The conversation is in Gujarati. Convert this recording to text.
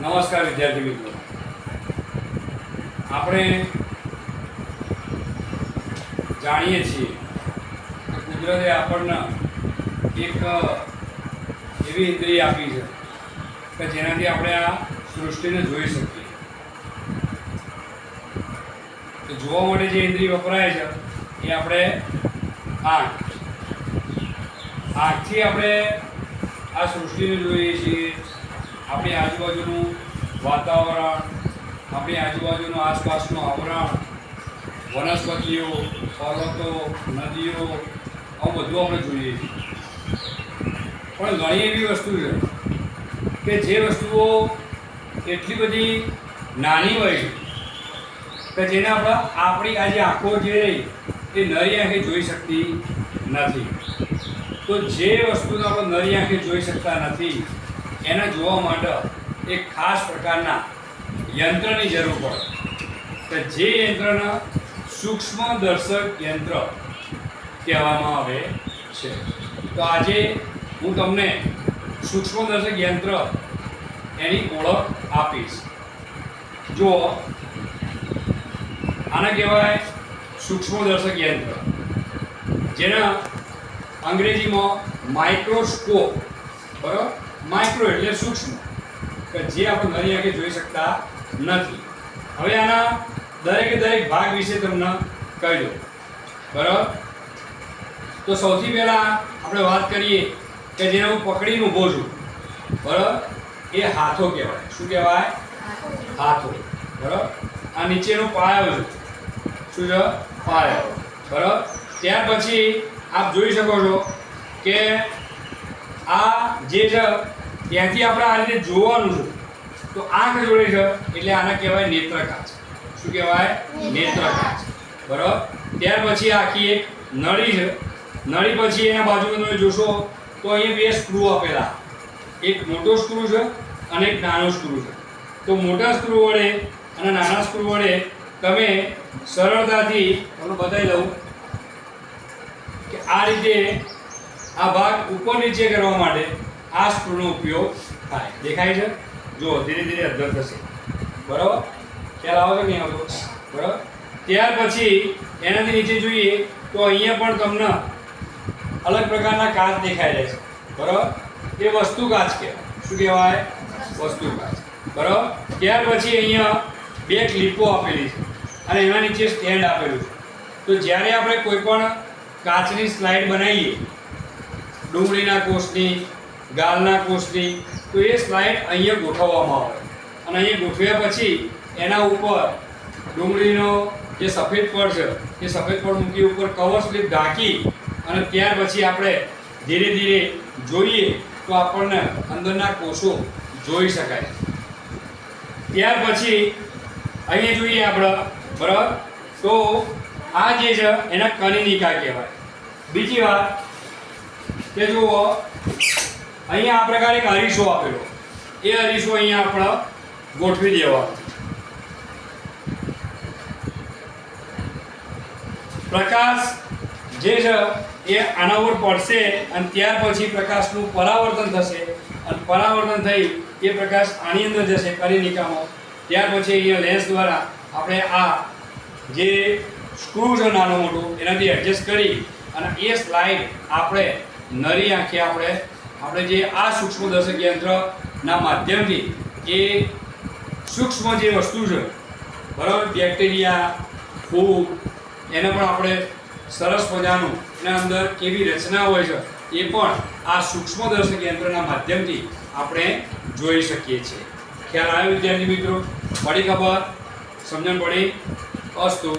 નમસ્કાર વિદ્યાર્થી મિત્રો, આપણે જાણીએ છીએ કે કુદરતે આપણને એક એવી ઇન્દ્રિય આપી છે કે જેનાથી આપણે આ સૃષ્ટિને જોઈ શકીએ. તો જોવા માટે જે ઇન્દ્રિય વપરાય છે એ આપણે આંખથી આપણે આ સૃષ્ટિને જોઈએ છીએ. આપણી આજુબાજુનું વાતાવરણ, આપણી આજુબાજુનું આસપાસનું આવરણ, વનસ્પતિઓ, પર્વતો, નદીઓ, આવું બધું આપણે જોઈએ છીએ. પણ ઘણી એવી વસ્તુ છે કે જે વસ્તુઓ એટલી બધી નાની હોય છે કે જેને આપણી આજે આંખો જે રહી એ નરી આંખે જોઈ શકતી નથી. તો જે વસ્તુને આપણે નરી આંખે જોઈ શકતા નથી એને જોવા માટે એક ખાસ પ્રકારના યંત્રની જરૂર પડે કે જે યંત્રને સૂક્ષ્મદર્શક યંત્ર કહેવામાં આવે છે. તો આજે હું તમને સૂક્ષ્મદર્શક યંત્ર એની ઓળખ આપીશ. જો આને કહેવાય સૂક્ષ્મદર્શક યંત્ર, જેના અંગ્રેજીમાં માઇક્રોસ્કોપ. બરાબર, માઇક્રો એટલે સૂક્ષ્મ, કે જે આપણે નરી આંખે જોઈ શકતા નથી. હવે આના દરેકે દરેક ભાગ વિશે તમને કહી દઉં. બરાબર, તો સૌથી પહેલાં આપણે વાત કરીએ કે જેને હું પકડીને ઊભો છું. બરાબર, એ હાથો કહેવાય. શું કહેવાય? હાથો. બરાબર, આ નીચેનો પાયો છે. શું છે? પાયો. બરાબર, ત્યાર પછી આપ જોઈ શકો છો કે આ જે છે ત્યાંથી આપણે આ રીતે જોવાનું છે. તો આંખ જોડે છે એટલે આને કહેવાય નેત્રકાચ. શું કહેવાય? નેત્રકાચ. બરાબર, ત્યાર પછી આખી એક નળી છે. નળી પછી એના બાજુમાં તમે જોશો તો અહીંયા બે સ્ક્રૂ આપેલા, એક મોટો સ્ક્રૂ છે અને એક નાનો સ્ક્રૂ છે. તો મોટા સ્ક્રૂ વડે અને નાના સ્ક્રૂ વડે તમે સરળતાથી તમને બતાવી દઉં કે આ રીતે આ ભાગ ઉપર નીચે કરવા માટે આ સ્ક્રૂનો ઉપયોગ થાય. દેખાય છે? જો ધીરે ધીરે અદ્ધર થશે. બરાબર, ખ્યાલ આવે કે નહીં આવતો? બરાબર, ત્યાર પછી એનાથી નીચે જોઈએ તો અહીંયા પણ તમને અલગ પ્રકારના કાચ દેખાઈ જાય છે. બરાબર, એ વસ્તુ કાચ કહેવાય. શું કહેવાય? વસ્તુ કાચ. બરાબર, ત્યાર પછી અહીંયા બે ક્લિપો આપેલી છે અને એના નીચે સ્ટેન્ડ આપેલું છે. તો જ્યારે આપણે કોઈ પણ કાચની સ્લાઇડ બનાવીએ, ડુંગળીના કોષની, ગાલના કોષની, તો એ સ્લાઇડ અહીંયા ગોઠવવામાં આવે અને અહીંયા ગોઠવ્યા પછી એના ઉપર ડુંગળીનો જે સફેદ પડ છે એ સફેદ પડ મૂકી ઉપર કવર સ્લિપ ઢાંકી અને ત્યાર પછી આપણે ધીરે ધીરે જોઈએ તો આપણને અંદરના કોષો જોઈ શકાય. ત્યાર પછી અહીંયા જોઈએ આપણે. બરાબર, તો આ જે છે એના કનિનિકા કહેવાય. બીજી વાત કે જુઓ, અહીંયા આ પ્રકારે એક અરીસો આપેલો, એ અરીસો અહીંયા આપણે ગોઠવી દેવાનો. પ્રકાશ જે છે એ આના ઉપર પડશે અને ત્યાર પછી પ્રકાશનું પરાવર્તન થશે અને પરાવર્તન થઈ એ પ્રકાશ આની અંદર જશે કનિનિકામાં. ત્યાર પછી અહીંયા લેન્સ દ્વારા આપણે આ જે સ્ક્રૂ છે નાનો મોટો એનાથી એડજસ્ટ કરી અને એ સ્લાઇડ આપણે નરી આંખે આપણે જે આ સૂક્ષ્મદર્શક યંત્રના માધ્યમથી એ સૂક્ષ્મ જે વસ્તુ છે, બરાબર, બેક્ટેરિયા, ફૂગ, એને પણ આપણે સરસ મજાનું એના અંદર કેવી રચના હોય છે એ પણ આ સૂક્ષ્મદર્શક યંત્રના માધ્યમથી આપણે જોઈ શકીએ છીએ. ખ્યાલ આવ્યો વિદ્યાર્થી મિત્રો? પડી ખબર? સમજણ પડી? અસ્તુ.